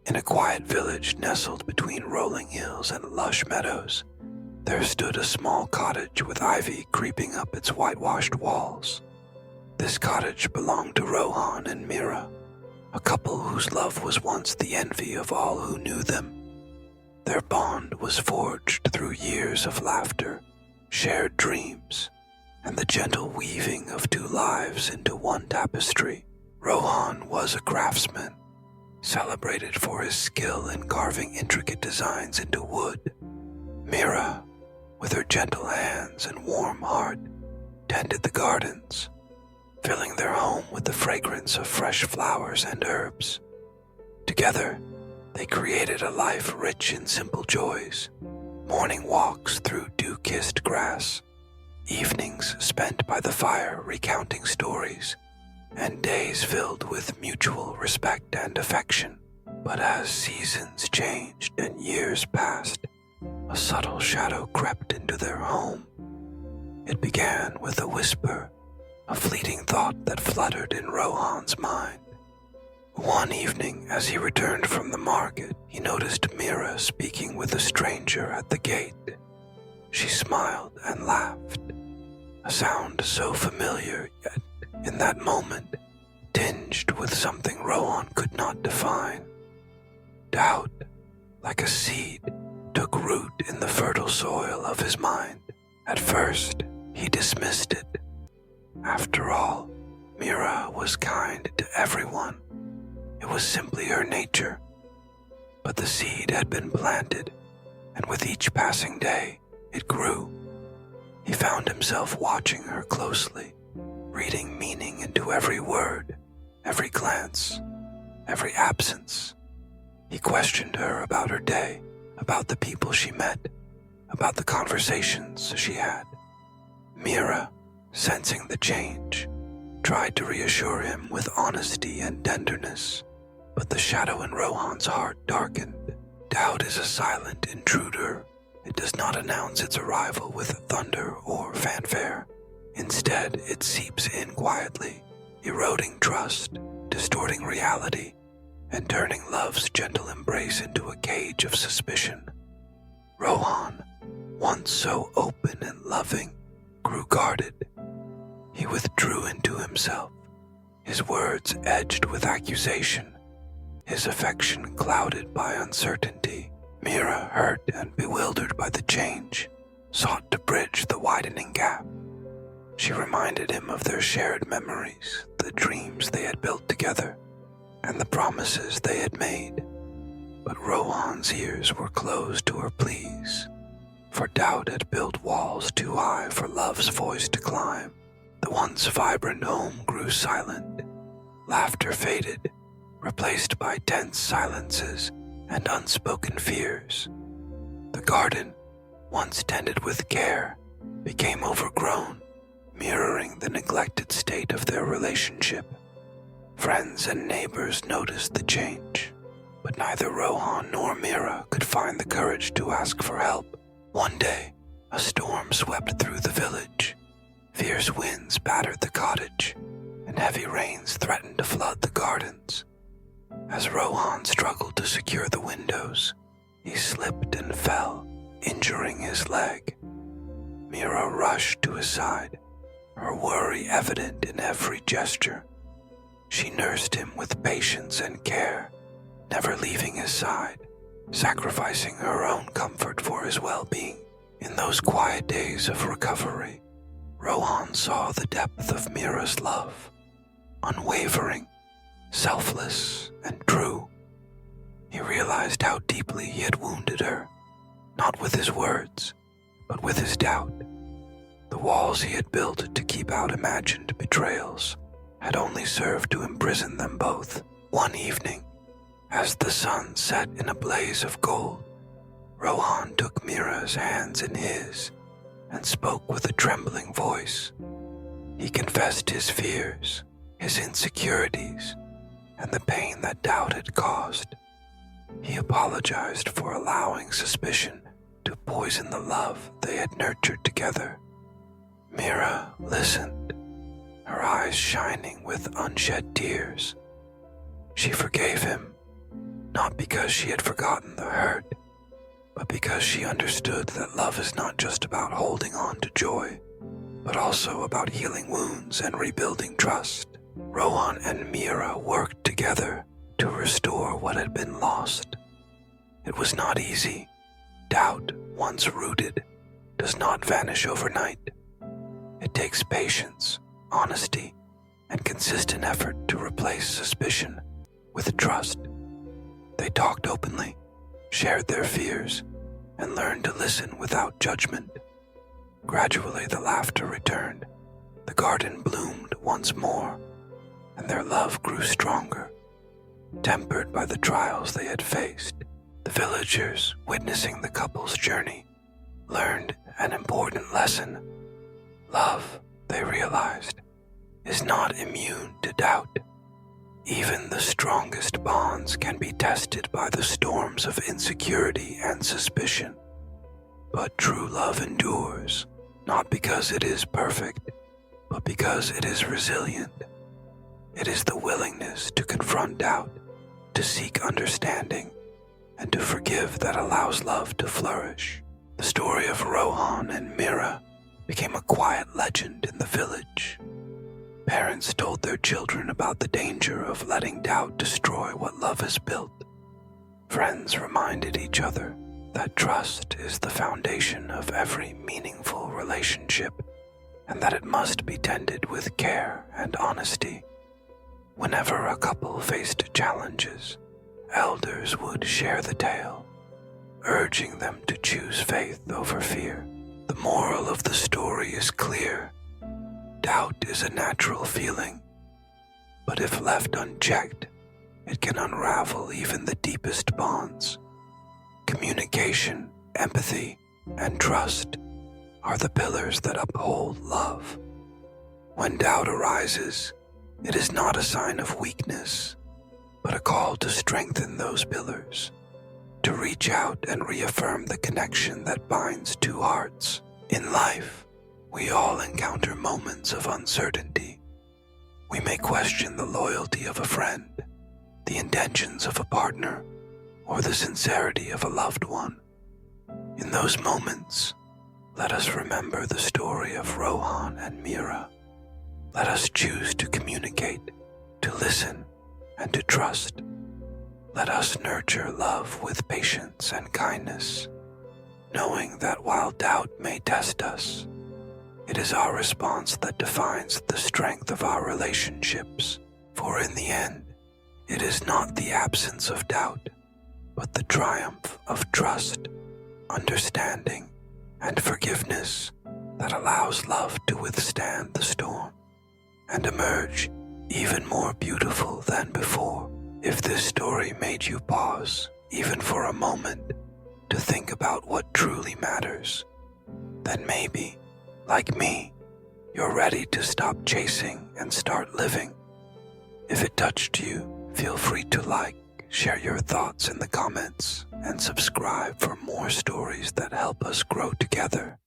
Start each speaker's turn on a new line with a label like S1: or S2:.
S1: In a quiet village nestled between rolling hills and lush meadows, there stood a small cottage with ivy creeping up its whitewashed walls. This cottage belonged to Rohan and Mira, a couple whose love was once the envy of all who knew them. Their bond was forged through years of laughter, shared dreams, and the gentle weaving of two lives into one tapestry. Rohan was a craftsman, celebrated for his skill in carving intricate designs into wood. Mira, with her gentle hands and warm heart, tended the gardens, filling their home with the fragrance of fresh flowers and herbs. Together, they created a life rich in simple joys, morning walks through dew-kissed grass, evenings spent by the fire recounting stories, and days filled with mutual respect and affection. But as seasons changed and years passed, a subtle shadow crept into their home. It began with a whisper, a fleeting thought that fluttered in Rohan's mind. One evening, as he returned from the market, he noticed Mira speaking with a stranger at the gate. She smiled and laughed, a sound so familiar, yet in that moment, tinged with something Rohan could not define. Doubt, like a seed, took root in the fertile soil of his mind. At first, he dismissed it. After all, Mira was kind to everyone. It was simply her nature. But the seed had been planted, and with each passing day, it grew. He found himself watching her closely, reading meaning into every word, every glance, every absence. He questioned her about her day, about the people she met, about the conversations she had. Mira, sensing the change, tried to reassure him with honesty and tenderness, but the shadow in Rohan's heart darkened. Doubt is a silent intruder. It does not announce its arrival with thunder or fanfare. Instead, it seeps in quietly, eroding trust, distorting reality, and turning love's gentle embrace into a cage of suspicion. Rohan, once so open and loving, grew guarded. He withdrew into himself, his words edged with accusation, his affection clouded by uncertainty. Mira, hurt and bewildered by the change, sought to bridge the widening gap. She reminded him of their shared memories, the dreams they had built together, and the promises they had made. But Rohan's ears were closed to her pleas, for doubt had built walls too high for love's voice to climb. The once vibrant home grew silent. Laughter faded, replaced by tense silences and unspoken fears. The garden, once tended with care, became overgrown, mirroring the neglected state of their relationship. Friends and neighbors noticed the change, but neither Rohan nor Mira could find the courage to ask for help. One day, a storm swept through the village. Fierce winds battered the cottage, and heavy rains threatened to flood the gardens. As Rohan struggled to secure the windows, he slipped and fell, injuring his leg. Mira rushed to his side, her worry evident in every gesture. She nursed him with patience and care, never leaving his side, sacrificing her own comfort for his well-being. In those quiet days of recovery, Rohan saw the depth of Mira's love, unwavering, selfless, and true. He realized how deeply he had wounded her, not with his words, but with his doubt. The walls he had built to keep out imagined betrayals had only served to imprison them both. One evening, as the sun set in a blaze of gold, Rohan took Mira's hands in his and spoke with a trembling voice. He confessed his fears, his insecurities, and the pain that doubt had caused. He apologized for allowing suspicion to poison the love they had nurtured together. Mira listened, her eyes shining with unshed tears. She forgave him, not because she had forgotten the hurt, but because she understood that love is not just about holding on to joy, but also about healing wounds and rebuilding trust. Rohan and Mira worked together to restore what had been lost. It was not easy. Doubt, once rooted, does not vanish overnight. It takes patience, honesty, and consistent effort to replace suspicion with trust. They talked openly, shared their fears, and learned to listen without judgment. Gradually the laughter returned, the garden bloomed once more, and their love grew stronger, tempered by the trials they had faced. The villagers, witnessing the couple's journey, learned an important lesson. Love, they realized, is not immune to doubt. Even the strongest bonds can be tested by the storms of insecurity and suspicion. But true love endures, not because it is perfect, but because it is resilient. It is the willingness to confront doubt, to seek understanding, and to forgive that allows love to flourish. The story of Rohan and Mira became a quiet legend in the village. Parents told their children about the danger of letting doubt destroy what love has built. Friends reminded each other that trust is the foundation of every meaningful relationship, and that it must be tended with care and honesty. Whenever a couple faced challenges, elders would share the tale, urging them to choose faith over fear. The moral of the story is clear. Doubt is a natural feeling, but if left unchecked, it can unravel even the deepest bonds. Communication, empathy, and trust are the pillars that uphold love. When doubt arises, it is not a sign of weakness, but a call to strengthen those pillars, to reach out and reaffirm the connection that binds two hearts. In life, we all encounter moments of uncertainty. We may question the loyalty of a friend, the intentions of a partner, or the sincerity of a loved one. In those moments, let us remember the story of Rohan and Mira. Let us choose to communicate, to listen, and to trust. Let us nurture love with patience and kindness, knowing that while doubt may test us, it is our response that defines the strength of our relationships. For in the end, it is not the absence of doubt, but the triumph of trust, understanding, and forgiveness that allows love to withstand the storm and emerge even more beautiful than before. If this story made you pause, even for a moment, to think about what truly matters, then maybe, like me, you're ready to stop chasing and start living. If it touched you, feel free to like, share your thoughts in the comments, and subscribe for more stories that help us grow together.